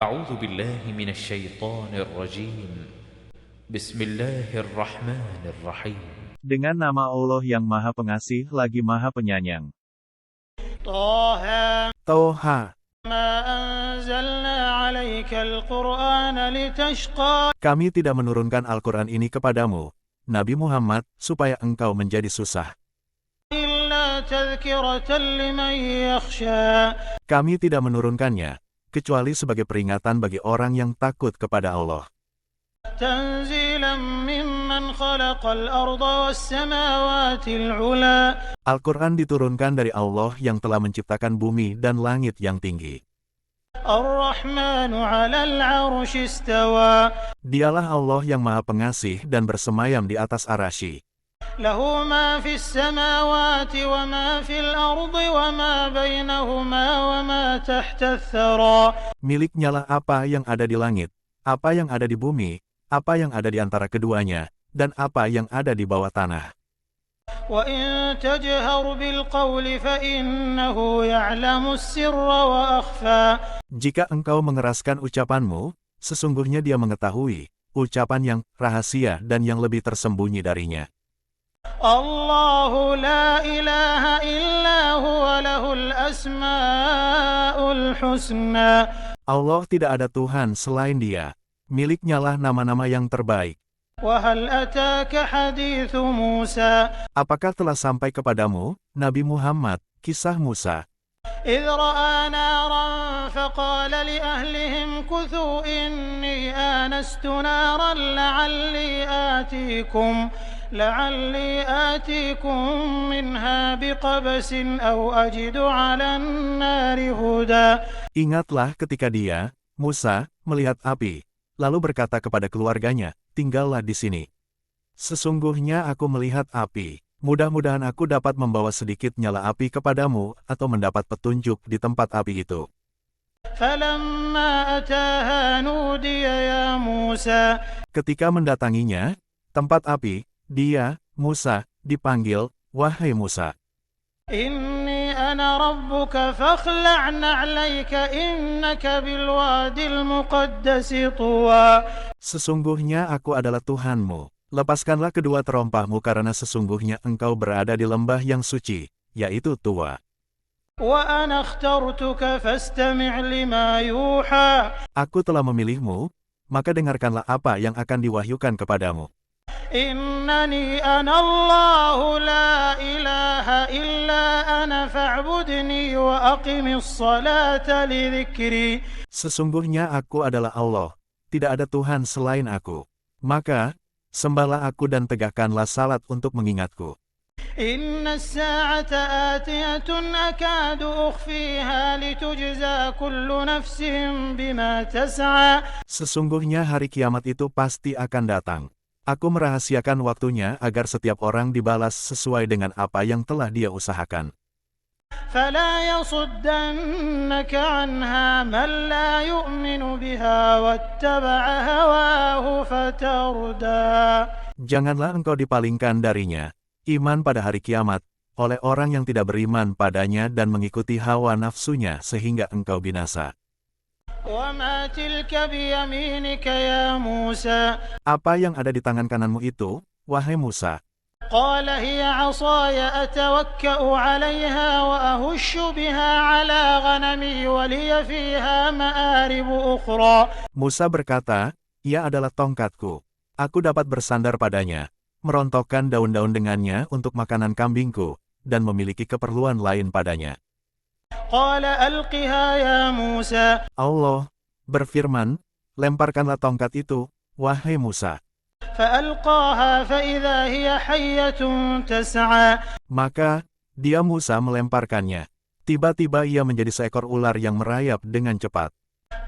أعوذ بالله من الشيطان الرجيم بسم الله الرحمن الرحيم Dengan nama Allah yang Maha Pengasih lagi Maha Penyayang. طه Toha, ما أنزلنا عليك القرآن لتشقى kami tidak menurunkan Al-Quran ini kepadamu, Nabi Muhammad, supaya engkau menjadi susah. إلا تذكرة لمن يخشى Kami tidak menurunkannya, kecuali sebagai peringatan bagi orang yang takut kepada Allah. تنزيلا ممن خلق الأرض والسماوات العلى Al-Quran diturunkan dari Allah yang telah menciptakan bumi dan langit yang tinggi. الرحمن على العرش استوى Dialah Allah yang Maha Pengasih dan bersemayam di atas arasy. له ما في السماوات وما في الأرض وما بينهما وما تحت الثرى Miliknyalah apa yang ada di langit, apa yang ada di bumi, apa yang ada di antara keduanya, dan apa yang ada di bawah tanah. وإن تجهر بالقول فإنه يعلم السر وأخفى Jika engkau mengeraskan ucapanmu, sesungguhnya Dia mengetahui ucapan yang rahasia dan yang lebih tersembunyi darinya. الله لا إله إلا هو له الأسماء الحسنى Allah tidak ada Tuhan selain Dia. Miliknyalah nama-nama yang terbaik. وهل أتاك حديث موسى Apakah telah sampai kepadamu, Nabi Muhammad, kisah Musa? إذ رأى نارا فقال لأهلهم كثوا إني آنست نارا لعلي آتيكم منها بقبس أو أجد على النار هدى Ingatlah ketika dia, Musa, melihat api, lalu berkata kepada keluarganya, tinggallah di sini. Sesungguhnya aku melihat api. Mudah-mudahan aku dapat membawa sedikit nyala api kepadamu atau mendapat petunjuk di tempat api itu. فلما أتاها نودي يا موسى Ketika mendatanginya, tempat api, dia, Musa, dipanggil, wahai Musa. إني أنا ربك فاخلع نعليك إنك بالواد المقدس طوى Sesungguhnya aku adalah Tuhanmu. Lepaskanlah kedua terompahmu karena sesungguhnya engkau berada di lembah yang suci, yaitu Tuwa. وأنا اخترتك فاستمع لما يوحى Aku telah memilihmu, maka dengarkanlah apa yang akan diwahyukan kepadamu. إنني أنا الله لا إله إلا أنا فاعبدني وأقم الصلاة لذكري Sesungguhnya aku adalah Allah, tidak ada Tuhan selain aku. Maka, sembahlah aku dan tegakkanlah salat untuk mengingatku. إن الساعة آتية أكاد أخفيها لتجزى كل نفس بما تسعى Sesungguhnya hari kiamat itu pasti akan datang. Aku merahasiakan waktunya agar setiap orang dibalas sesuai dengan apa yang telah dia usahakan. فلا يصدنك عنها من لا يؤمن بها واتبع هواه فتردى Janganlah engkau dipalingkan darinya, iman pada hari kiamat, oleh orang yang tidak beriman padanya dan mengikuti hawa nafsunya sehingga engkau binasa. وما تلك بيمينك يا موسى Apa yang ada di tangan kananmu itu, wahai Musa? قال هي عصاي أتوكأ عليها وأهش بها على غنمي ولي فيها مآرب أخرى Musa berkata, ia adalah tongkatku. Aku dapat bersandar padanya, merontokkan daun-daun dengannya untuk makanan kambingku, dan memiliki keperluan lain padanya. قال ألقها يا موسى Allah berfirman, lemparkanlah tongkat itu, wahai Musa. فألقاها فإذا هي حية تسعى Maka, dia Musa melemparkannya. Tiba-tiba ia menjadi seekor ular yang merayap dengan cepat.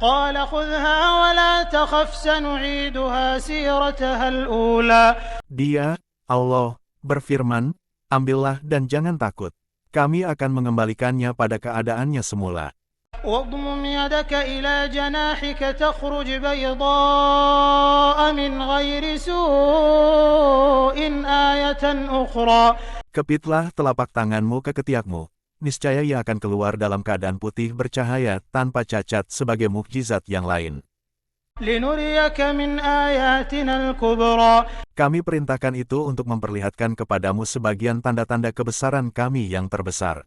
قال خذها ولا تخف سنعيدها سيرتها الأولى Dia, Allah, berfirman, ambillah dan jangan takut. Kami akan mengembalikannya pada keadaannya semula. واضمم يدك إلى جناحك تخرج بيضاء من غير سوء آية أخرى Kepitlah telapak tanganmu ke ketiakmu, niscaya ia akan keluar dalam keadaan putih bercahaya tanpa cacat sebagai mukjizat yang lain. لنريك من آياتنا الكبرى Kami perintahkan itu untuk memperlihatkan kepadamu sebagian tanda-tanda kebesaran kami yang terbesar.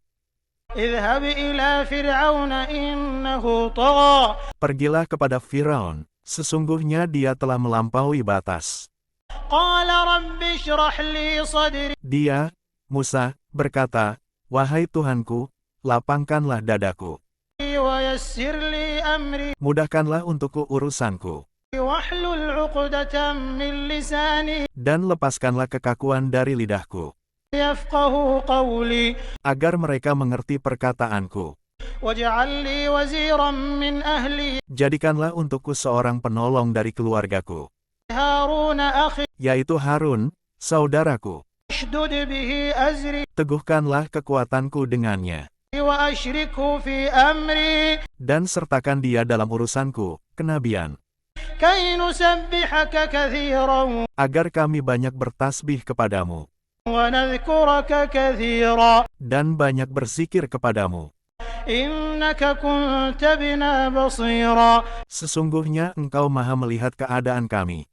اذهب إلى فرعون إنه طغى Pergilah kepada Firaun, sesungguhnya dia telah melampaui batas. قال رب اشرح لي صدري Dia, Musa, berkata, "Wahai Tuhanku, lapangkanlah dadaku. ويسر لي أمري Mudahkanlah untukku urusanku. واحلل عقدة من لساني Dan lepaskanlah kekakuan dari lidahku, يفقه قولي agar mereka mengerti perkataanku. واجعل لي وزيرا من أهلي Jadikanlah untukku seorang penolong dari keluargaku, هارون أخي yaitu Harun, saudaraku. اشدد به أزري Teguhkanlah kekuatanku dengannya, وأشركه في أمري dan sertakan dia dalam urusanku, kenabian, كي نسبحك كثيرا agar kami banyak bertasbih kepadamu, ونذكرك كثيرا dan banyak berzikir kepadamu. إنك كنت بنا بصيرا Sesungguhnya engkau maha melihat keadaan kami.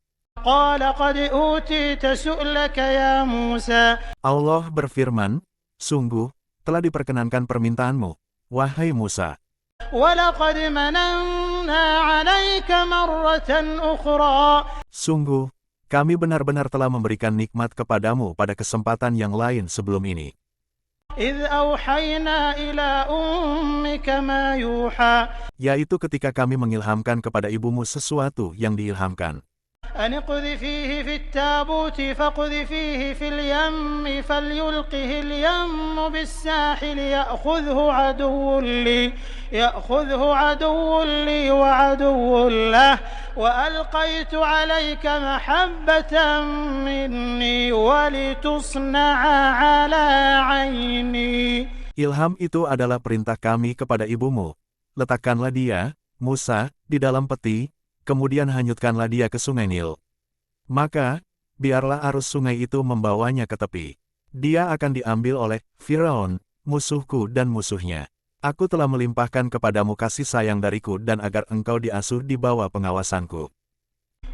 قال قد أوتيت سؤلك يا موسى Allah berfirman, sungguh, telah diperkenankan permintaanmu, wahai Musa. ولقد مننا عليك مرة أخرى Sungguh, kami benar-benar telah memberikan nikmat kepadamu pada kesempatan yang lain sebelum ini. إذ أوحينا إلى أمك ما يوحى Yaitu ketika kami mengilhamkan kepada ibumu sesuatu yang diilhamkan. أن اقذفيه في التابوت فاقذفيه في اليم فليلقه اليم بالساحل يأخذه عدو لي وعدو له وألقيت عليك محبة مني ولتصنع على عيني. Ilham itu adalah perintah kami kepada ibumu. Letakkanlah dia, Musa, di dalam peti, kemudian hanyutkanlah dia ke sungai Nil. Maka, biarlah arus sungai itu membawanya ke tepi. Dia akan diambil oleh Firaun, musuhku dan musuhnya. Aku telah melimpahkan kepadamu kasih sayang dariku dan agar engkau diasuh di bawah pengawasanku.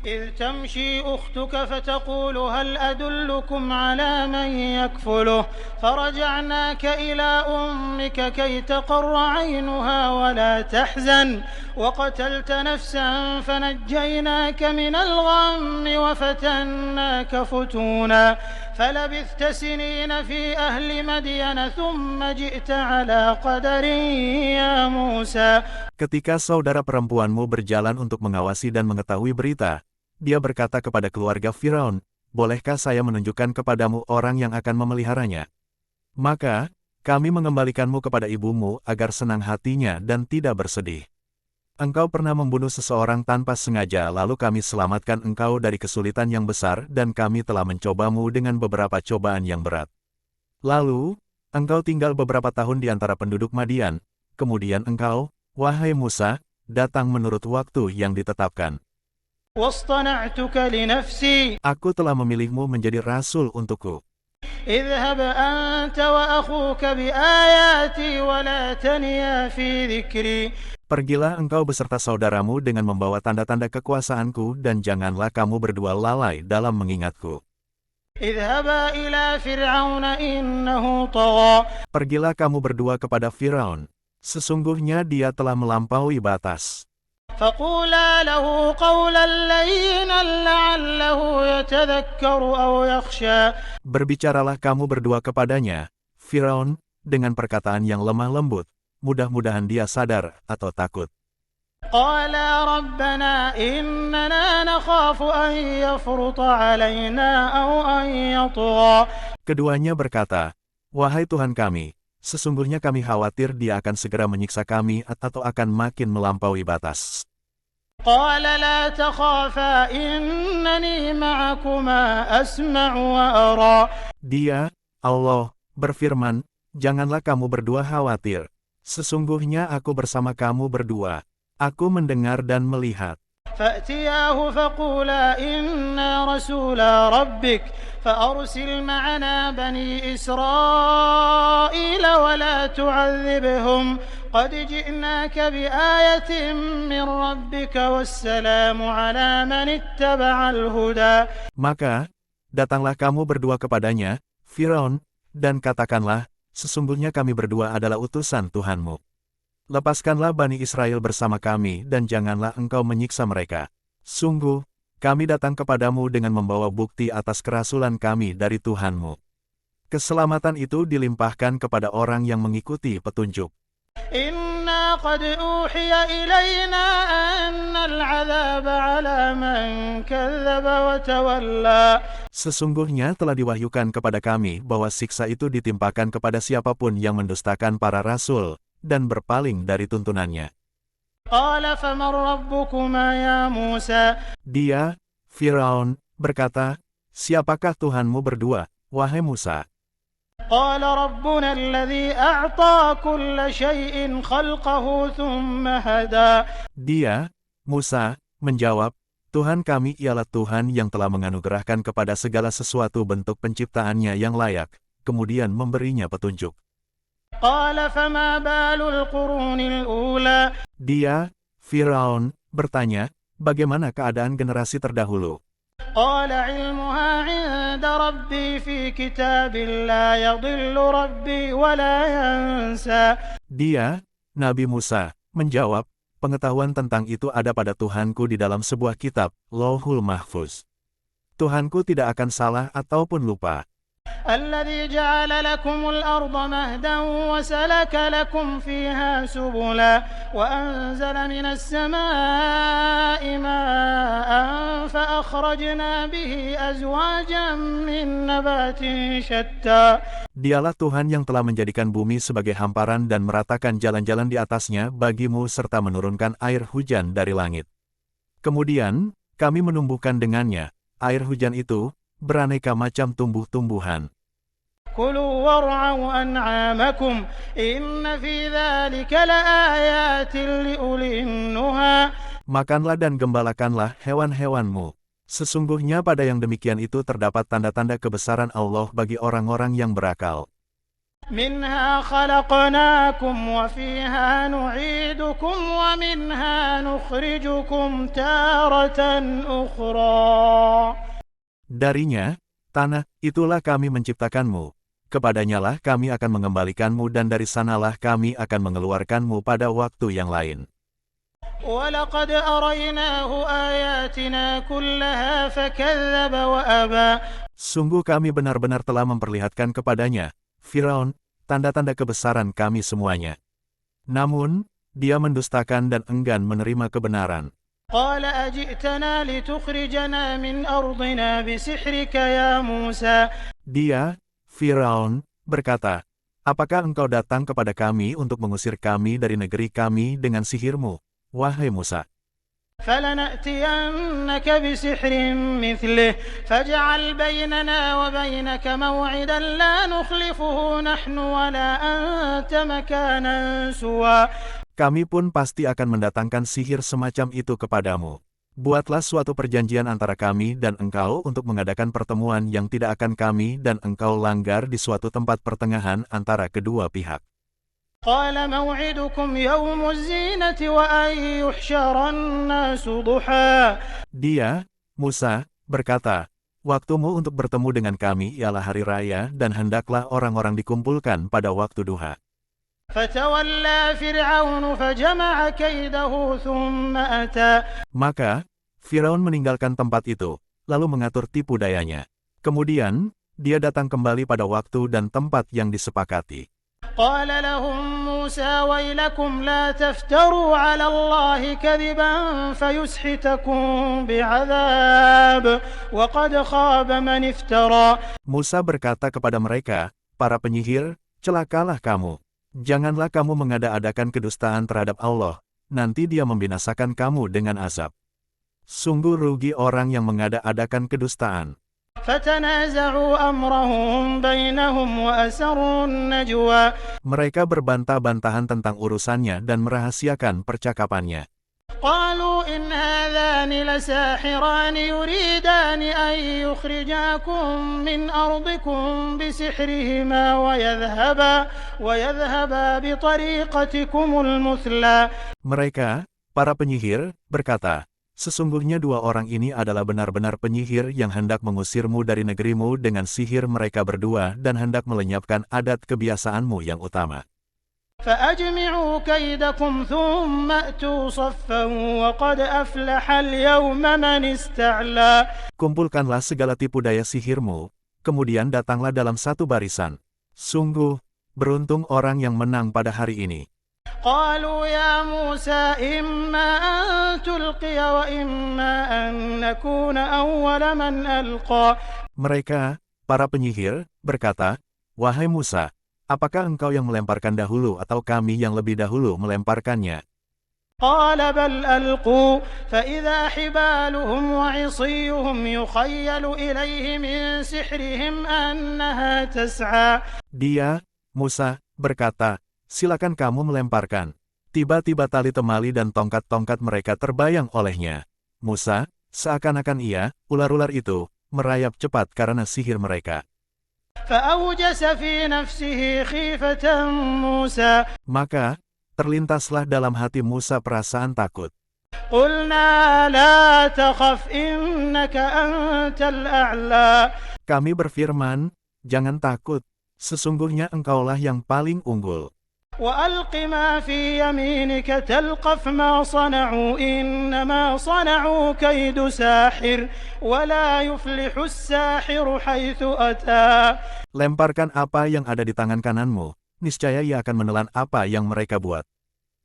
إذ تمشي أختك فتقول هل أدلكم على من يكفله فرجعناك إلى أمك كي تقر عينها ولا تحزن وقتلت نفسا فنجيناك من الغم وفتناك فتونا فلبثت سنين في أهل مدين ثم جئت على قدر يا موسى. Ketika saudara perempuanmu berjalan untuk mengawasi dan mengetahui berita, dia berkata kepada keluarga Firaun, "Bolehkah saya menunjukkan kepadamu orang yang akan memeliharanya?" Maka, kami mengembalikanmu kepada ibumu agar senang hatinya dan tidak bersedih. Engkau pernah membunuh seseorang tanpa sengaja lalu kami selamatkan engkau dari kesulitan yang besar dan kami telah mencobamu dengan beberapa cobaan yang berat. Lalu, engkau tinggal beberapa tahun di antara penduduk Madian, kemudian engkau, wahai Musa, datang menurut waktu yang ditetapkan. واصطنعتك لنفسي Aku telah memilihmu menjadi rasul untukku. اذهب أنت وأخوك بآياتي ولا تنيا في ذكري. Pergilah engkau beserta saudaramu dengan membawa tanda-tanda kekuasaanku dan janganlah kamu berdua lalai dalam mengingatku. اذهبا إلى فرعون إنه طغى. Pergilah kamu berdua kepada Firaun. Sesungguhnya dia telah melampaui batas. فقولا له قولا لينا لعله يتذكر أو يخشى. Berbicaralah kamu berdua kepadanya, Firaun, dengan perkataan yang lemah lembut. Mudah-mudahan dia sadar atau takut. قالا ربنا إننا نخاف أن يفرط علينا أو أن يطغى. Keduanya berkata, "Wahai Tuhan kami, sesungguhnya kami khawatir dia akan segera menyiksa kami atau akan makin melampaui batas." قال لا تخافا إنني معكما أسمع وأرى. Dia, Allah, berfirman, "Janganlah kamu berdua khawatir. Sesungguhnya aku bersama kamu berdua. Aku mendengar dan melihat." فأتياه فقولا إنا رسولا ربك فأرسل معنا بني إسرائيل ولا تعذبهم قد جئناك بآية من ربك والسلام على من اتبع الهدى. Maka, datanglah kamu berdua kepadanya, Firaun, dan katakanlah, sesungguhnya kami berdua adalah utusan Tuhanmu. Lepaskanlah Bani Israel bersama kami dan janganlah engkau menyiksa mereka. Sungguh, kami datang kepadamu dengan membawa bukti atas kerasulan kami dari Tuhanmu. Keselamatan itu dilimpahkan kepada orang yang mengikuti petunjuk. Inna qad uhiya ilayna anna al-'adzab 'ala man kadzdzaba wa tawalla. Sesungguhnya telah diwahyukan kepada kami bahwa siksa itu ditimpakan kepada siapapun yang mendustakan para rasul dan berpaling dari tuntunannya. Qala faman rabbukuma ya Musa. Dia, Firaun, berkata, siapakah Tuhanmu berdua, wahai Musa? Qala rabbuna alladhi a'ta kulla syai'in khalqahu thumma hada. Dia, Musa, menjawab, Tuhan kami ialah Tuhan yang telah menganugerahkan kepada segala sesuatu bentuk penciptaannya yang layak, kemudian memberinya petunjuk. Qala fama balul qurunil ula. Dia, Firaun, bertanya, bagaimana keadaan generasi terdahulu? Qala ilmuha 'inda rabbi fi kitabin la yadhillu rabbi wa la yansa. Dia, Nabi Musa, menjawab, pengetahuan tentang itu ada pada Tuhanku di dalam sebuah kitab, Lauhul Mahfuz. Tuhanku tidak akan salah ataupun lupa. الذي جعل لكم الأرض مهدا وسلك لكم فيها سبلا وأنزل من السماء ماء فأخرجنا به أزواجا من نبات شتى. Dialah Tuhan yang telah menjadikan bumi sebagai hamparan dan meratakan jalan-jalan di atasnya bagimu serta menurunkan air hujan dari langit. Kemudian, kami menumbuhkan dengannya, air hujan itu, beraneka macam tumbuh-tumbuhan. Kulu war'au an'amakum inna fi dzalika laayatin liulin nuha. Makanlah dan gembalakanlah hewan-hewanmu. Sesungguhnya pada yang demikian itu terdapat tanda-tanda kebesaran Allah bagi orang-orang yang berakal. Minha khalaqnakum wa fiha nu'idukum wa minha nukhrijukum taratan ukhra. Darinya, tanah, itulah kami menciptakanmu. Kepadanyalah kami akan mengembalikanmu dan dari sanalah kami akan mengeluarkanmu pada waktu yang lain. وَلَقَدْ أَرَيْنَاهُ آيَاتِنَا كُلَّهَا فَكَذَّبَ وَأَبَى. Sungguh kami benar-benar telah memperlihatkan kepadanya, Firaun, tanda-tanda kebesaran kami semuanya. Namun, dia mendustakan dan enggan menerima kebenaran. قال أجئتنا لتخرجنا من أرضنا بسحرك يا موسى. Dia, Firaun, berkata, apakah engkau datang kepada kami untuk mengusir kami dari negeri kami dengan sihirmu, wahai Musa? فلنأتينك بسحر مثله فاجعل بيننا وبينك موعدا لا نخلفه نحن ولا أنت مكانا سوى. Kami pun pasti akan mendatangkan sihir semacam itu kepadamu. Buatlah suatu perjanjian antara kami dan engkau untuk mengadakan pertemuan yang tidak akan kami dan engkau langgar di suatu tempat pertengahan antara kedua pihak. قال موعدكم يوم الزينة وأن يحشر الناس ضحى. Dia, Musa, berkata, waktumu untuk bertemu dengan kami ialah hari raya dan hendaklah orang-orang dikumpulkan pada waktu duha. فتولى فرعون فجمع كيده ثم أتى. Maka, Firaun meninggalkan tempat itu, lalu mengatur tipu dayanya. Kemudian, dia datang kembali pada waktu dan tempat yang disepakati. قال لهم موسى ويلكم لا تفتروا على الله كذبا فيسحتكم بعذاب وقد خاب من افترى. Musa berkata kepada mereka, para penyihir, celakalah kamu. Janganlah kamu mengada-adakan kedustaan terhadap Allah, nanti dia membinasakan kamu dengan azab. Sungguh rugi orang yang mengada-adakan kedustaan. فَتَنَازَعُوا أَمْرَهُمْ بَيْنَهُمْ وَأَسَرُّوا النَّجْوَى. Mereka berbantah-bantahan tentang urusannya dan merahasiakan percakapannya. قالوا إن هذان لساحران يريدان أن يخرجاكم من أرضكم بسحرهما ويذهبا بطريقتكم المثلى. Mereka, para penyihir, berkata, sesungguhnya dua orang ini adalah benar-benar penyihir yang hendak mengusirmu dari negerimu dengan sihir mereka berdua dan hendak melenyapkan adat kebiasaanmu yang utama. فأجمعوا كيدكم ثم أتوا صفا وقد أفلح اليوم من استعلى. Kumpulkanlah segala tipu daya sihirmu, kemudian datanglah dalam satu barisan. Sungguh, beruntung orang yang menang pada hari ini. قالوا يا موسى إما أن تلقي وإما أن نكون أول من ألقى. Mereka, para penyihir, berkata, wahai Musa, apakah engkau yang melemparkan dahulu atau kami yang lebih dahulu melemparkannya? قال بل ألقوا فإذا حبالهم وعصيهم يخيل إليه من سحرهم أنها تسعى. Dia, Musa, berkata, silakan kamu melemparkan. Tiba-tiba tali temali dan tongkat-tongkat mereka terbayang olehnya. Musa, seakan-akan ia, ular-ular itu, merayap cepat karena sihir mereka. فأوجس في نفسه خيفة موسى. Maka, terlintaslah dalam hati Musa perasaan takut. قلنا لا تخف إنك أنت الأعلى. Kami berfirman, jangan takut, sesungguhnya engkaulah yang paling unggul. وألق ما في يمينك تلقف ما صنعوا إنما صنعوا كيد ساحر ولا يفلح الساحر حيث أتى. Lemparkan apa yang ada di tangan kananmu, niscaya ia akan menelan apa yang mereka buat.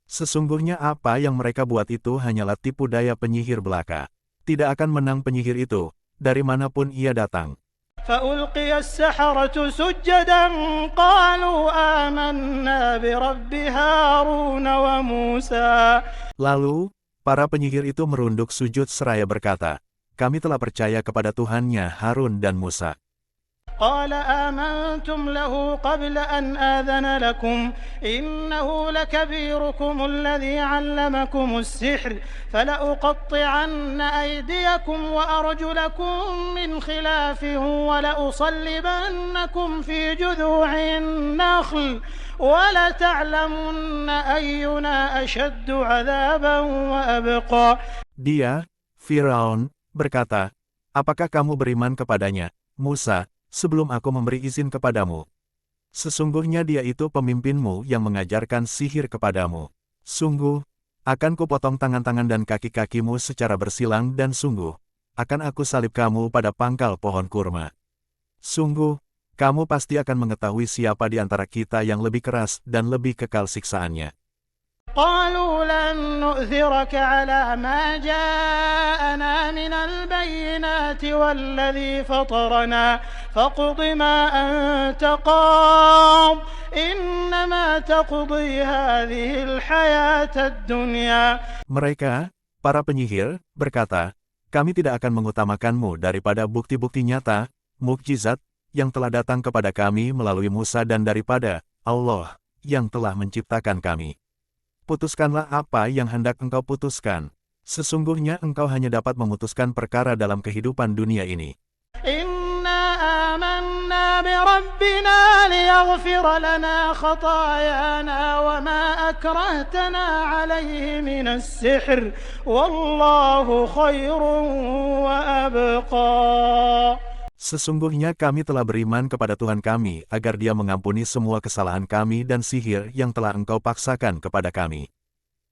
Sesungguhnya apa yang mereka buat itu hanyalah tipu daya penyihir belaka. Tidak akan menang penyihir itu, dari manapun ia datang. فألقي السحرة سجدا قالوا آمنا برب هارون وموسى. Lalu, para penyihir itu merunduk sujud seraya berkata, kami telah percaya kepada Tuhannya Harun dan Musa. قال آمنتم له قبل أن آذن لكم إنه لكبيركم الذي علمكم السحر فلأقطعن أيديكم وأرجلكم من خلاف ولأصلبنكم في جذوع النخل ولتعلمن أينا أشد عذابا وأبقى. Dia, Firaun, berkata, apakah kamu beriman kepadanya, Musa, sebelum aku memberi izin kepadamu? Sesungguhnya dia itu pemimpinmu yang mengajarkan sihir kepadamu. Sungguh, akan kupotong tangan-tangan dan kaki-kakimu secara bersilang dan sungguh, akan aku salib kamu pada pangkal pohon kurma. Sungguh, kamu pasti akan mengetahui siapa di antara kita yang lebih keras dan lebih kekal siksaannya. قالوا لن نؤثرك على ما جاءنا من البينات والذي فطرنا فاقض ما أنت قاض إنما تقضي هذه الحياة الدنيا. Mereka, para penyihir, berkata, kami tidak akan mengutamakanmu daripada bukti-bukti nyata, mukjizat, yang telah datang kepada kami melalui Musa dan daripada Allah, yang telah menciptakan kami. Putuskanlah apa yang hendak engkau putuskan. Sesungguhnya engkau hanya dapat memutuskan perkara dalam kehidupan dunia ini. Inna amanna bi rabbina liyaghfir lana khatayana wa ma akrahtana alaihi minas sihr wallahu khairun wa abqa. Sesungguhnya kami telah beriman kepada Tuhan kami agar Dia mengampuni semua kesalahan kami dan sihir yang telah engkau paksakan kepada kami.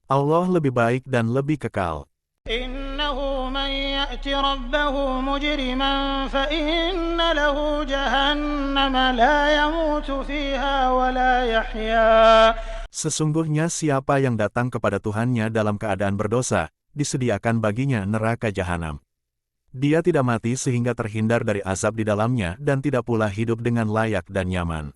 Allah lebih baik dan lebih kekal. Innahu man ya'ti rabbahu mujriman fa inna lahu jahannam la yamutu fiha wa la yahya. Sesungguhnya siapa yang datang kepada Tuhannya dalam keadaan berdosa, disediakan baginya neraka jahanam. Dia tidak mati sehingga terhindar dari azab di dalamnya dan tidak pula hidup dengan layak dan nyaman.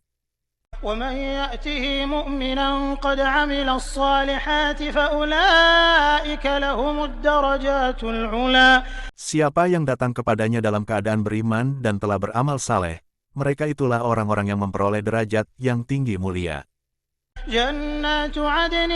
وَمَنْ يَأْتِهِ مُؤْمِنًا قَدْ عَمِلَ الصَّالِحَاتِ فَأُولَئِكَ لَهُمُ الدَّرَجَاتُ الْعُلَى. Siapa yang datang kepadanya dalam keadaan beriman dan telah beramal saleh, mereka itulah orang-orang yang memperoleh derajat yang tinggi mulia. جنات عدن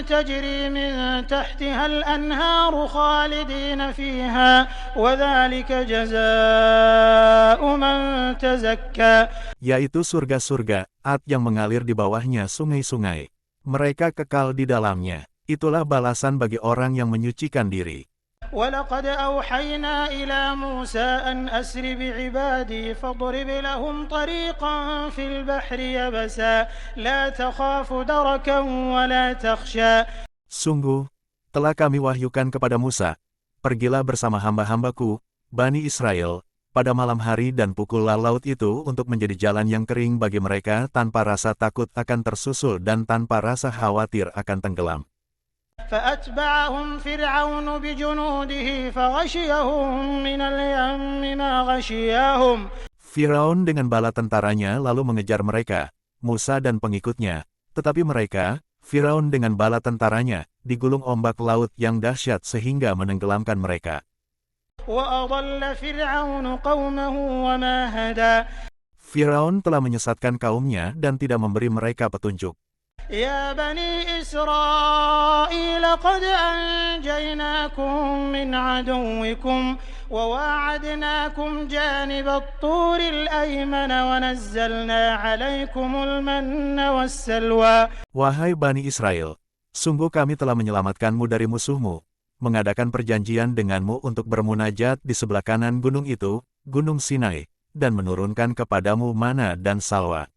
تجري من تحتها الأنهار خالدين فيها وذلك جزاء من تزكى. Yaitu surga-surga, yang mengalir di bawahnya sungai-sungai. Mereka kekal di dalamnya. Itulah balasan bagi orang yang menyucikan diri. وَلَقَدْ أَوْحَيْنَا إِلَى مُوسَىٰ أَنْ أَسْرِ بِعِبَادِي فَاضْرِبْ لَهُمْ طَرِيقًا فِي الْبَحْرِ يَبَسًا لَا تَخَافُ دَرَكًا وَلَا تَخْشَىٰ. Sungguh, telah kami wahyukan kepada Musa, pergilah bersama hamba-hambaku, Bani Israel, pada malam hari dan pukullah laut itu untuk menjadi jalan yang kering bagi mereka tanpa rasa takut akan tersusul dan tanpa rasa khawatir akan tenggelam. فأتبعهم فرعون بجنوده فغشيهم من اليم ما غشياهم. Firaun dengan bala tentaranya lalu mengejar mereka, Musa dan pengikutnya, tetapi mereka, Firaun dengan bala tentaranya, digulung ombak laut yang dahsyat sehingga menenggelamkan mereka. وأضل فرعون قومه وما هدى. Firaun telah menyesatkan kaumnya dan tidak memberi mereka petunjuk. يا بني إسرائيل قد أنجيناكم من عدوكم وواعدناكم جانب الطور الأيمن ونزلنا عليكم المن والسلوى. Wahai Bani Israel, sungguh kami telah menyelamatkanmu dari musuhmu, mengadakan perjanjian denganmu untuk bermunajat di sebelah kanan gunung itu, Gunung Sinai, dan menurunkan kepadamu mana dan salwa.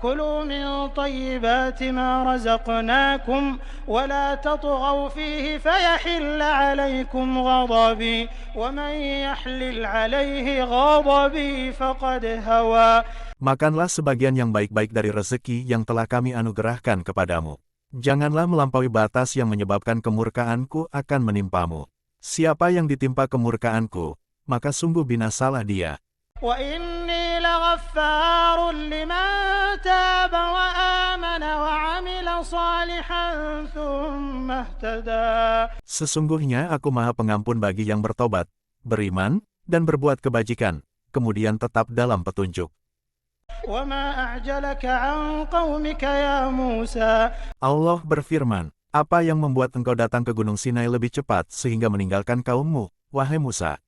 كلوا من طيبات ما رزقناكم ولا تطغوا فيه فيحل عليكم غضبي ومن يحلل عليه غضبي فقد هوى. Makanlah sebagian yang baik-baik dari rezeki yang telah kami anugerahkan kepadamu. Janganlah melampaui batas yang menyebabkan kemurkaanku akan menimpamu. Siapa yang ditimpa kemurkaanku, maka sungguh binasalah dia. وَإِنِّي لَغَفَّارٌ لِمَن تَابَ وَآمَنَ وَعَمِلَ صَالِحًا ثُمَّ اهْتَدَى. Sesungguhnya aku Maha Pengampun bagi yang bertobat, beriman, dan berbuat kebajikan, kemudian tetap dalam petunjuk. وَمَا أَعْجَلَكَ عَنْ قَوْمِكَ يَا مُوسَى. Allah berfirman, apa yang membuat engkau datang ke Gunung Sinai lebih cepat sehingga meninggalkan kaummu, wahai Musa?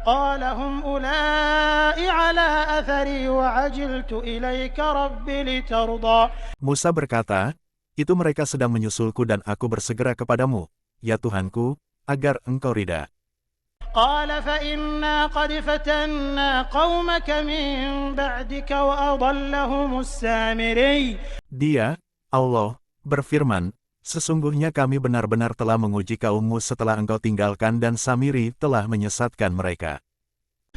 قال هم أولئك على أثري وعجلت إليك رب لترضى. Musa berkata, itu mereka sedang menyusulku dan aku bersegera kepadamu, ya Tuhanku, agar engkau ridha. قال فإنا قد فتنا قومك من بعدك وأضلهم السامري. Dia, Allah, berfirman, sesungguhnya kami benar-benar telah menguji kaummu setelah engkau tinggalkan dan Samiri telah menyesatkan mereka.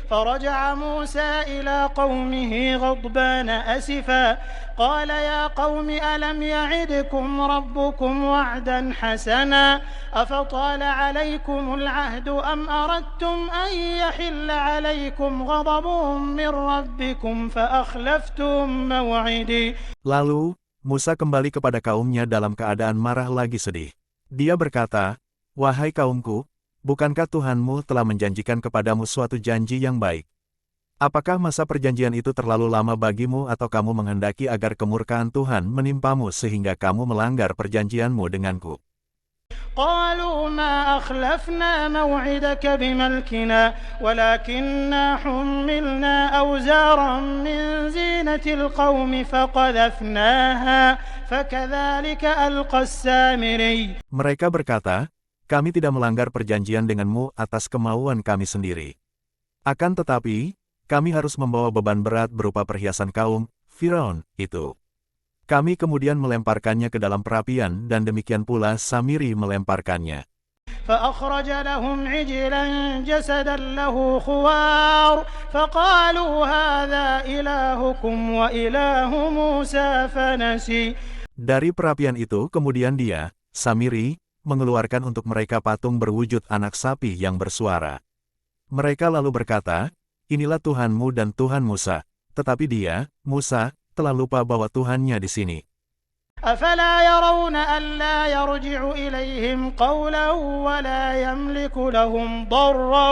فرجع موسى إلى قومه غضبان أسفا قال يا قوم ألم يعدكم ربكم وعدا حسنا أفطال عليكم العهد أم أردتم أن يحل عليكم غضب من ربكم فأخلفتم موعدي. Lalu, Musa kembali kepada kaumnya dalam keadaan marah lagi sedih. Dia berkata, wahai kaumku, bukankah Tuhanmu telah menjanjikan kepadamu suatu janji yang baik? Apakah masa perjanjian itu terlalu lama bagimu atau kamu menghendaki agar kemurkaan Tuhan menimpamu sehingga kamu melanggar perjanjianmu denganku? قالوا ما أخلفنا موعدك بملكنا ولكننا حملنا أوزارا من زينة القوم فقذفناها فكذلك ألقى السامري. Mereka berkata, kami tidak melanggar perjanjian denganmu atas kemauan kami sendiri. Akan tetapi, kami harus membawa beban berat berupa perhiasan kaum Firaun itu. Kami kemudian melemparkannya ke dalam perapian dan demikian pula Samiri melemparkannya. فأخرج لهم عجلا جسدا له خوار فقالوا هذا إلهكم وإله موسى فنسي. Dari perapian itu kemudian dia, Samiri, mengeluarkan untuk mereka patung berwujud anak sapi yang bersuara. Mereka lalu berkata, inilah Tuhanmu dan Tuhan Musa, tetapi dia, Musa, telah lupa bahwa Tuhannya di sini. أَفَلَا يَرَوْنَ أَلَّا يَرْجِعُ إِلَيْهِمْ قَوْلًا وَلَا يَمْلِكُ لَهُمْ ضَرًّا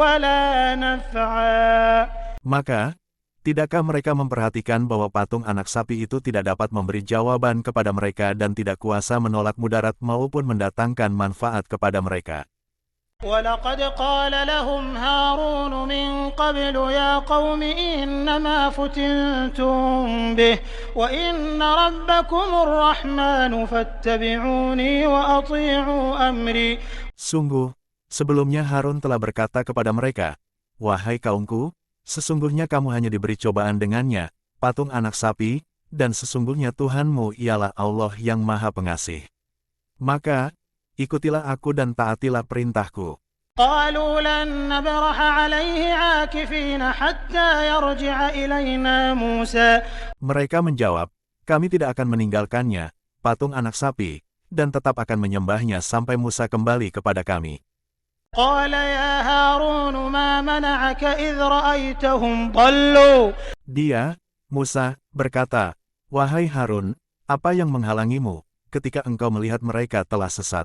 وَلَا نَفْعًا. Maka, Tidakkah mereka memperhatikan bahwa patung anak sapi itu tidak dapat memberi jawaban kepada mereka dan tidak kuasa menolak mudarat maupun mendatangkan manfaat kepada mereka? وَلَقَدْ قَالَ لَهُمْ هَارُونُ مِنْ قَبْلُ يَا قَوْمِ إِنَّمَا فُتِنْتُمْ بِهِ وَإِنَّ رَبَّكُمُ الرَّحْمَنُ فَاتَّبِعُونِي وَأَطِيعُوا أَمْرِي. Sungguh, sebelumnya Harun telah berkata kepada mereka, "Wahai kaumku, sesungguhnya kamu hanya diberi cobaan dengannya, patung anak sapi, dan sesungguhnya Tuhanmu ialah Allah yang Maha Pengasih. Maka, ikutilah aku dan taatilah perintahku." قَالُوا لَن نَّبْرَحَ عَلَيْهِ عَاكِفِينَ حَتَّىٰ يَرْجِعَ إِلَيْنَا مُوسَىٰ. Mereka menjawab, "Kami tidak akan meninggalkannya, patung anak sapi, dan tetap akan menyembahnya sampai Musa kembali kepada kami." قَالَ يَا هَارُونُ مَا مَنَعَكَ إِذْ رَأَيْتَهُمْ ضَلُّوا. Dia, Musa, berkata, "Wahai Harun, apa yang menghalangimu ketika engkau melihat mereka telah sesat?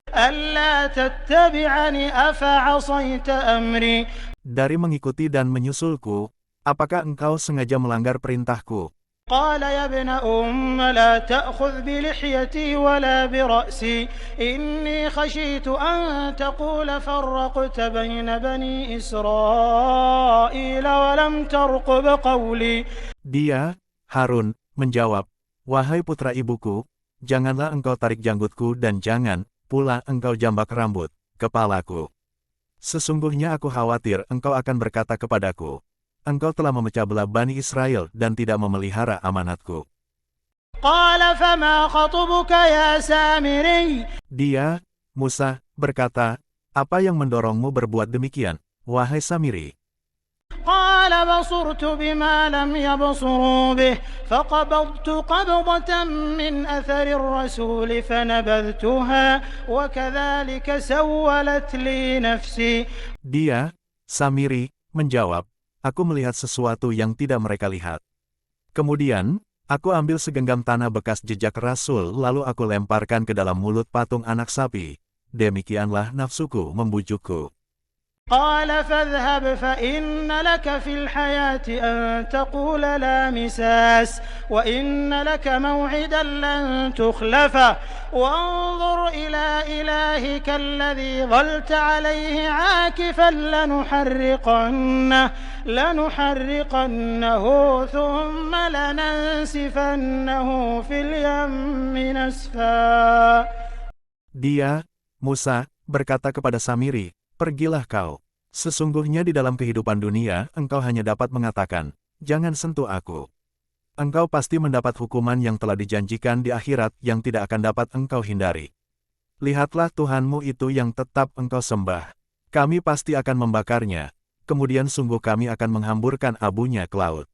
أَلَّا تَتَّبِعَنِ أَفَعَصَيْتَ أَمْرِي. Dari mengikuti dan menyusulku, apakah engkau sengaja melanggar perintahku?" قال يا ابن لا تأخذ بلحيتي ولا برأسي إني خشيت أن تقول فرقت بين بني إسرائيل ولم ترقب قولي. Dia, Harun, menjawab, "Wahai putra ibuku, janganlah engkau tarik janggutku dan jangan pula engkau jambak rambut kepalaku. Sesungguhnya aku khawatir engkau akan berkata kepadaku, engkau telah memecah belah Bani Israel dan tidak memelihara amanatku." قال فما خطبك يا سامري. Dia, Musa, berkata, "Apa yang mendorongmu berbuat demikian, wahai Samiri?" قال بصرت بما لم يبصروا به فقبضت قبضة من أثر الرسول فنبذتها وكذلك سولت لي نفسي. Dia, Samiri, menjawab, "Aku melihat sesuatu yang tidak mereka lihat. Kemudian, aku ambil segenggam tanah bekas jejak Rasul lalu aku lemparkan ke dalam mulut patung anak sapi. Demikianlah nafsuku membujukku." قال فاذهب فإن لك في الحياة أن تقول لا مساس وإن لك موعدا لن تخلفه وانظر إلى إلهك الذي ظلت عليه عاكفا لنحرقنه ثم لننسفنه في اليم نسفا. Dia, Musa, berkata kepada Samiri, "Pergilah kau. Sesungguhnya di dalam kehidupan dunia, engkau hanya dapat mengatakan, 'Jangan sentuh aku.' Engkau pasti mendapat hukuman yang telah dijanjikan di akhirat yang tidak akan dapat engkau hindari. Lihatlah Tuhanmu itu yang tetap engkau sembah. Kami pasti akan membakarnya, kemudian sungguh kami akan menghamburkan abunya ke laut."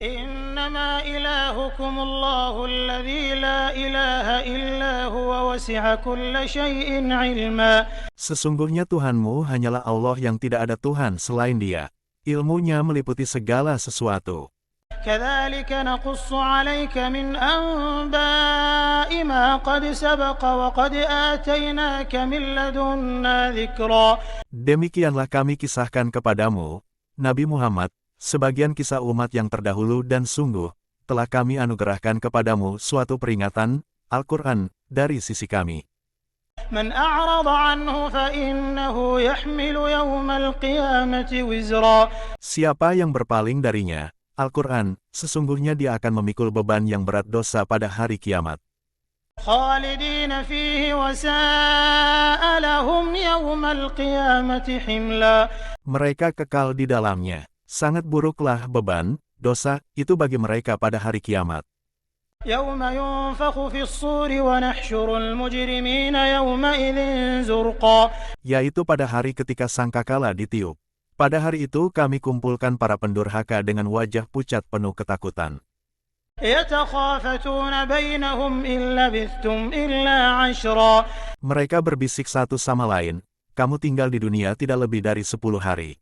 إنما إلهكم الله الذي لا إله إلا هو وسع كل شيء علما. Sesungguhnya Tuhanmu hanyalah Allah yang tidak ada Tuhan selain Dia. Ilmunya meliputi segala sesuatu. كذلك نقص عليك من أنباء ما قد سبق وقد آتيناك من لدنا ذكرا. Demikianlah kami kisahkan kepadamu, Nabi Muhammad, sebagian kisah umat yang terdahulu dan sungguh, telah kami anugerahkan kepadamu suatu peringatan, Al-Quran, dari sisi kami. من أعرض عنه فإنه يحمل يوم القيامة وزرا. Siapa yang berpaling darinya, Al-Quran, sesungguhnya dia akan memikul beban yang berat dosa pada hari kiamat. خالدين فيه وساء لهم يوم القيامة حملا. Mereka kekal di dalamnya. Sangat buruklah beban, dosa, itu bagi mereka pada hari kiamat. يوم ينفخ في الصور ونحشر المجرمين يومئذ زرقا. Yaitu pada hari ketika sangkakala ditiup. Pada hari itu kami kumpulkan para pendurhaka dengan wajah pucat penuh ketakutan. يتخافتون بينهم إن لبثتم إلا عشرا. Mereka berbisik satu sama lain, kamu tinggal di dunia tidak lebih dari 10 hari.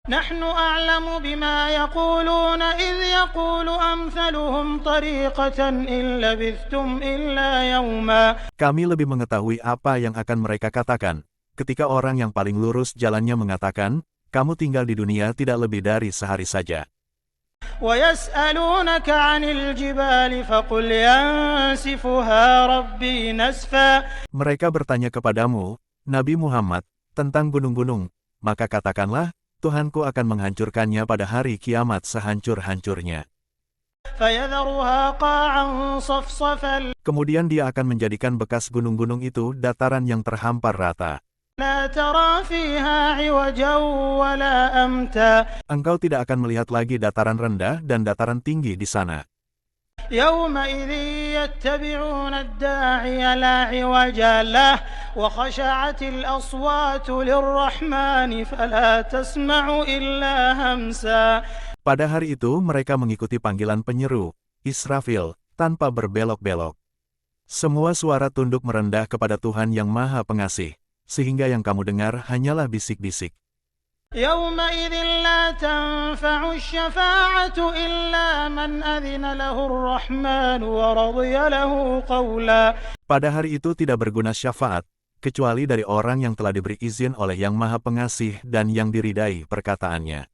نحن أعلم بما يقولون إذ يقول أمثلهم طريقة إن لبثتم إلا يوما. Kami lebih mengetahui apa yang akan mereka katakan, ketika orang yang paling lurus jalannya mengatakan, kamu tinggal di dunia tidak lebih dari sehari saja. ويسألونك عن الجبال فقل ينسفها ربي نسفا. Mereka bertanya kepadamu, Nabi Muhammad, tentang gunung-gunung, maka katakanlah, Tuhanku akan menghancurkannya pada hari kiamat sehancur-hancurnya. فيذرها قاعا صفصفا Kemudian dia akan menjadikan bekas gunung-gunung itu dataran yang terhampar rata. لا ترى فيها عوجا ولا أمتا. Engkau tidak akan melihat lagi dataran rendah dan dataran tinggi di sana. يومئذ يتبعون الداعي لا عوج له وخشعت الأصوات للرحمن فلا تسمع إلا همسا. Pada hari itu mereka mengikuti panggilan penyeru, Israfil, tanpa berbelok-belok. Semua suara tunduk merendah kepada Tuhan yang Maha Pengasih, sehingga yang kamu dengar hanyalah bisik-bisik. يومئذ لا تنفع الشفاعة إلا من أذن له الرحمن ورضي له قولا. Pada hari itu tidak berguna syafaat, kecuali dari orang yang telah diberi izin oleh Yang Maha Pengasih dan yang diridai perkataannya.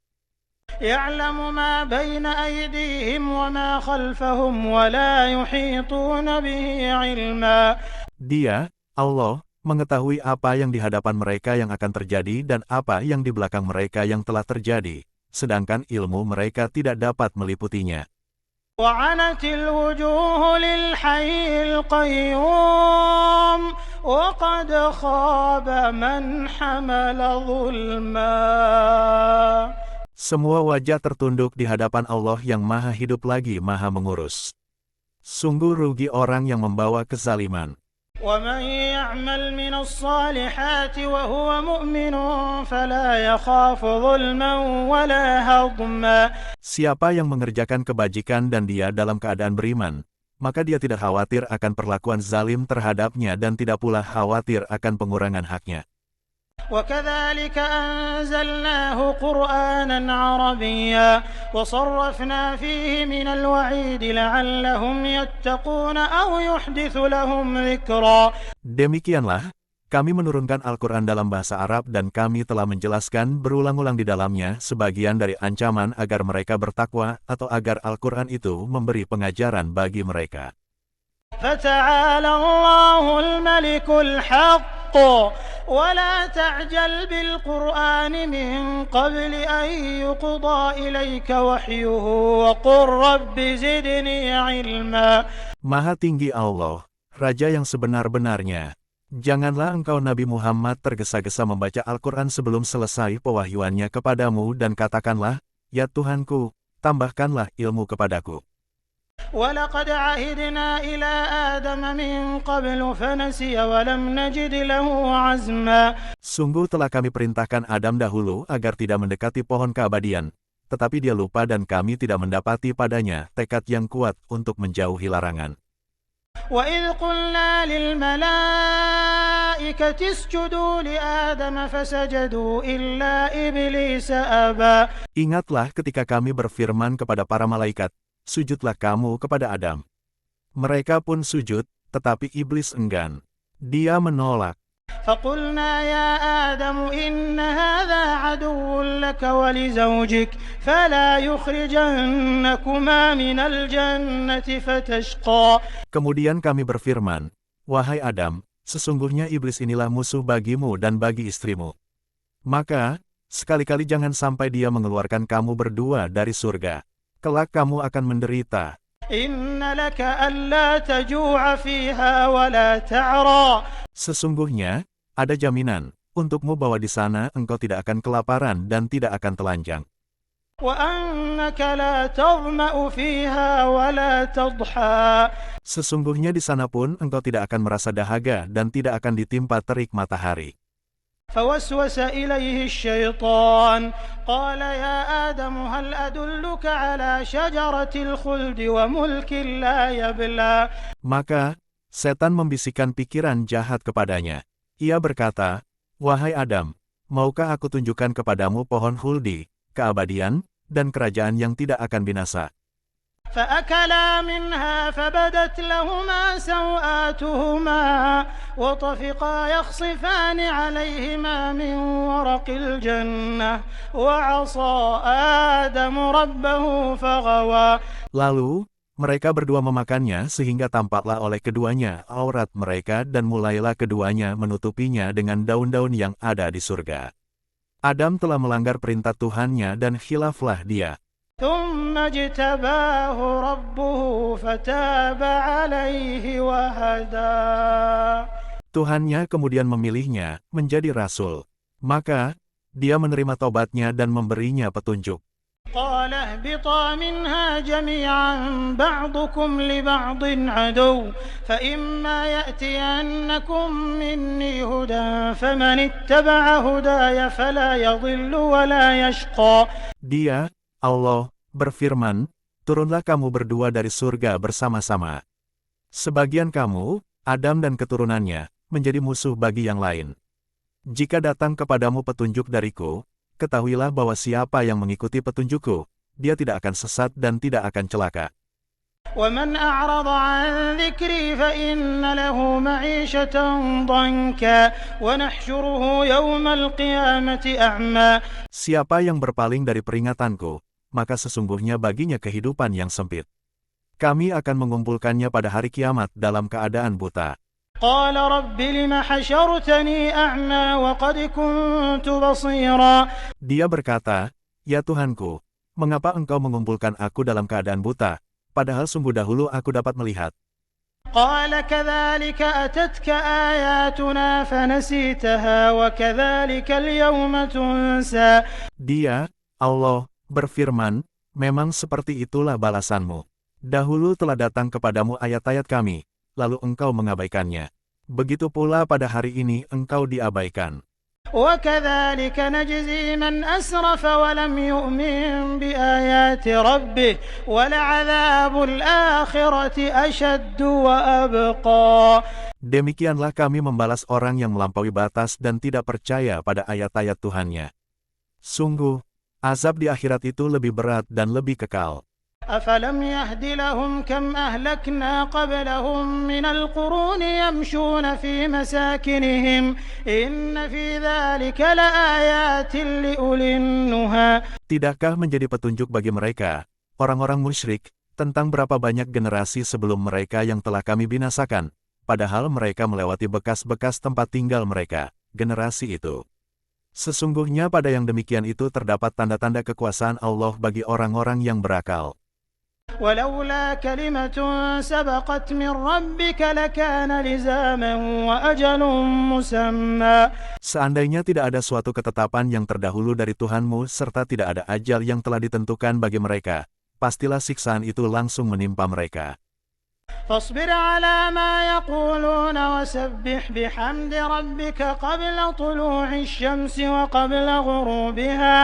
يعلم ما بين أيديهم وما خلفهم ولا يحيطون به علما. Dia, Allah, mengetahui apa yang di hadapan mereka yang akan terjadi dan apa yang di belakang mereka yang telah terjadi, sedangkan ilmu mereka tidak dapat meliputinya. وعنت الوجوه للحي القيوم وقد خاب من حمل ظلما. Semua wajah tertunduk di hadapan Allah yang Maha Hidup lagi Maha Mengurus. Sungguh rugi orang yang membawa kezaliman. ومن يعمل من الصالحات وهو مؤمن فلا يخاف ظلما ولا هضما. Siapa yang mengerjakan kebajikan dan dia dalam keadaan beriman, maka dia tidak khawatir akan perlakuan zalim terhadapnya dan tidak pula khawatir akan pengurangan haknya. وكذلك أنزلناه قرآنا عربيا وصرفنا فيه من الوعيد لعلهم يتقون أو يحدث لهم ذكرا. Demikianlah, kami menurunkan Al-Quran dalam bahasa Arab dan kami telah menjelaskan berulang-ulang di dalamnya sebagian dari ancaman agar mereka bertakwa atau agar Al-Quran itu memberi pengajaran bagi mereka. فتعالى الله الملك الحق ولا تعجل بالقرآن من قبل أن يقضى إليك وحيه وقل رب زدني علما. Maha tinggi Allah, Raja yang sebenar-benarnya. Janganlah engkau Nabi Muhammad tergesa-gesa membaca Al-Quran sebelum selesai pewahyuannya kepadamu dan katakanlah, Ya Tuhanku, tambahkanlah ilmu kepadaku. وَلَقَدْ عَهِدْنَا إِلَىٰ آدَمَ مِن قَبْلُ فَنَسِيَ وَلَمْ نَجِدْ لَهُ عَزْمًا. Sungguh telah kami perintahkan Adam dahulu agar tidak mendekati pohon keabadian, tetapi dia lupa dan kami tidak mendapati padanya tekad yang kuat untuk menjauhi larangan. وَإِذْ قُلْنَا لِلْمَلَائِكَةِ اسْجُدُوا لِآدَمَ فَسَجَدُوا إِلَّا إِبْلِيسَ أَبَىٰ. Ingatlah ketika kami berfirman kepada para malaikat, sujudlah kamu kepada Adam. Mereka pun sujud, tetapi iblis enggan. Dia menolak. فَقُلْنَا يَا آدَمُ إِنَّ هَٰذَا عَدُوٌّ لَكَ وَلِزَوْجِكَ فَلَا يُخْرِجَنَّكُمَا مِنَ الْجَنَّةِ فَتَشْقَىٰ. Kemudian kami berfirman, Wahai Adam, sesungguhnya iblis inilah musuh bagimu dan bagi istrimu. Maka, sekali-kali jangan sampai dia mengeluarkan kamu berdua dari surga. Kelak kamu akan menderita. إِنَّ لَكَ أَلَّا تَجُوعَ فِيهَا وَلَا تَعْرَىٰ. Sesungguhnya, ada jaminan, untukmu bahwa di sana engkau tidak akan kelaparan dan tidak akan telanjang. وَأَنَّكَ لَا تَظْمَأُ فِيهَا وَلَا تَضْحَىٰ. Sesungguhnya di sana pun engkau tidak akan merasa dahaga dan tidak akan ditimpa terik matahari. فوسوس إليه الشيطان قال يا آدم هل أدلك على شجرة الخلد وملك لا يبلى. Maka, setan membisikkan pikiran jahat kepadanya. Ia berkata, Wahai Adam, maukah aku tunjukkan kepadamu pohon huldi, keabadian, dan kerajaan yang tidak akan binasa? فأكلا منها فبدت لهما سوآتهما وطفقا يخصفان عليهما من ورق الجنة وعصى آدم ربه فغوى. Lalu, mereka berdua memakannya sehingga tampaklah oleh keduanya aurat mereka dan mulailah keduanya menutupinya dengan daun-daun yang ada di surga. Adam telah melanggar perintah Tuhannya dan khilaflah dia. ثم اجتباه ربه فتاب عليه وهدى. Tuhannya kemudian memilihnya menjadi rasul. Maka, dia menerima tobatnya dan memberinya petunjuk. قال اهبطا منها جميعا بعضكم لبعض عدو فإما يأتينكم مني هدى فمن اتبع هداي فلا يضل ولا يشقى. Dia, Allah, berfirman, turunlah kamu berdua dari surga bersama-sama. Sebagian kamu, Adam dan keturunannya, menjadi musuh bagi yang lain. Jika datang kepadamu petunjuk dariku, ketahuilah bahwa siapa yang mengikuti petunjukku, dia tidak akan sesat dan tidak akan celaka. ومن أعرض عن ذكري فإن له معيشة ضنكا ونحشره يوم القيامة أعمى. Siapa yang berpaling dari peringatanku, maka sesungguhnya baginya kehidupan yang sempit. Kami akan mengumpulkannya pada hari kiamat dalam keadaan buta. قال رب لم حشرتني أعمى وقد كنت بصيرا. Dia berkata, ya Tuhanku, mengapa engkau mengumpulkan aku dalam keadaan buta, padahal sungguh dahulu aku dapat melihat. قال كذلك أتتك آياتنا فنسيتها وكذلك اليوم تنسى. Dia, Allah, berfirman, memang seperti itulah balasanmu. Dahulu telah datang kepadamu ayat-ayat kami, lalu engkau mengabaikannya. Begitu pula pada hari ini engkau diabaikan. وكذلك نجزي من أسرف ولم يؤمن بآيات ربه ولعذاب الآخرة أشد وأبقى. Demikianlah kami membalas orang yang melampaui batas dan tidak percaya pada ayat-ayat Tuhannya. Sungguh, azab di akhirat itu lebih berat dan lebih kekal. أفلم يهد لهم كم أهلكنا قبلهم من القرون يمشون في مساكنهم إن في ذلك لآيات لأولي النهى. Tidakkah menjadi petunjuk bagi mereka, orang-orang musyrik, tentang berapa banyak generasi sebelum mereka yang telah kami binasakan, padahal mereka melewati bekas-bekas tempat tinggal mereka, generasi itu. Sesungguhnya pada yang demikian itu terdapat tanda-tanda kekuasaan Allah bagi orang-orang yang berakal. ولولا كلمة سبقت من ربك لكان لزاما وأجل مسمى. Seandainya tidak ada suatu ketetapan yang terdahulu dari Tuhanmu serta tidak ada ajal yang telah ditentukan bagi mereka, pastilah siksaan itu langsung menimpa mereka. فاصبر على ما يقولون وسبح بحمد ربك قبل طلوع الشمس وقبل غروبها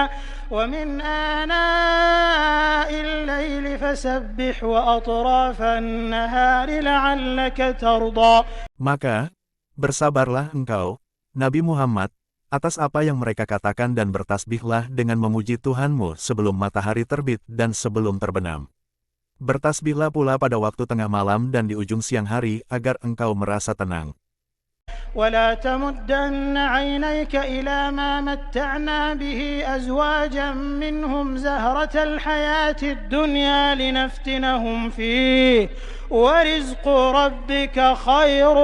ومن آناء الليل فسبح وأطراف النهار لعلك ترضى. Maka, bersabarlah engkau, Nabi Muhammad, atas apa yang mereka katakan dan bertasbihlah dengan memuji Tuhanmu sebelum matahari terbit dan sebelum terbenam. Bertasbihlah pula pada waktu tengah malam dan di ujung siang hari agar engkau merasa tenang. ولا تمدن عينيك إلى ما متعنا به أزواجا منهم زهرة الحياة الدنيا لنفتنهم فيه ورزق ربك خير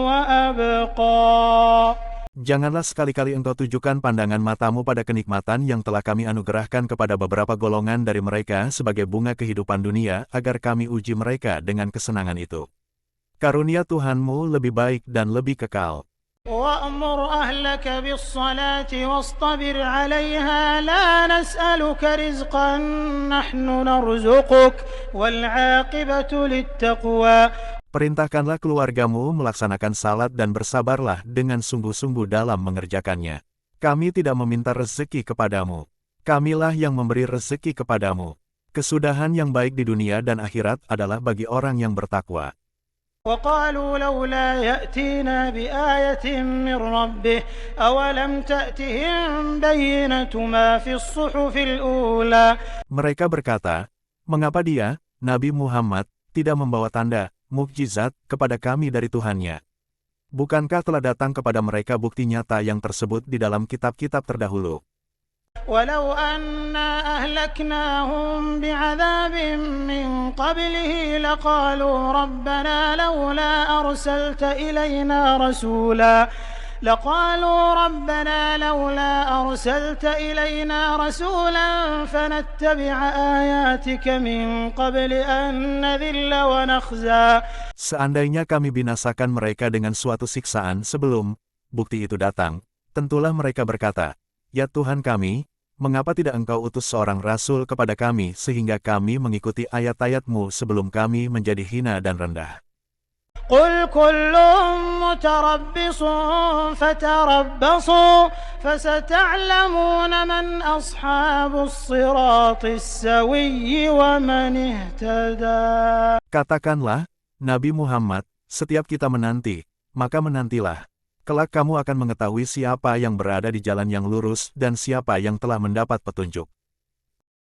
وأبقى. Janganlah sekali-kali engkau tujukan pandangan matamu pada kenikmatan yang telah kami anugerahkan kepada beberapa golongan dari mereka sebagai bunga kehidupan dunia agar kami uji mereka dengan kesenangan itu. Karunia Tuhanmu lebih baik dan lebih kekal. وأمر أهلك بالصلاة واصطبر عليها لا نسألك رزقا نحن نرزقك والعاقبة للتقوى. Perintahkanlah keluargamu melaksanakan salat dan bersabarlah dengan sungguh-sungguh dalam mengerjakannya. Kami tidak meminta rezeki kepadamu. Kamilah yang memberi rezeki kepadamu. Kesudahan yang baik di dunia dan akhirat adalah bagi orang yang bertakwa. وقالوا لولا يأتينا بآية من ربه أولم تأتهم بينة ما في الصحف الأولى. Mereka berkata, mengapa dia, Nabi Muhammad tidak membawa tanda, mukjizat, kepada kami dari Tuhannya. Bukankah telah datang kepada mereka bukti nyata yang tersebut di dalam kitab-kitab terdahulu? ولو أنا أهلكناهم بعذاب من قبله لقالوا ربنا لولا أرسلت إلينا رسولا فنتبع آياتك من قبل أن نذل ونخزى. Seandainya kami binasakan mereka dengan suatu siksaan sebelum bukti itu datang, tentulah mereka berkata, "Ya Tuhan kami, mengapa tidak Engkau utus seorang rasul kepada kami sehingga kami mengikuti ayat-ayat-Mu sebelum kami menjadi hina dan rendah?" قل كل متربص فتربصوا فستعلمون من أصحاب الصراط السوي ومن اهتدى. Katakanlah, Nabi Muhammad, setiap kita menanti, maka menantilah. Kelak kamu akan mengetahui siapa yang berada di jalan yang lurus dan siapa yang telah mendapat petunjuk.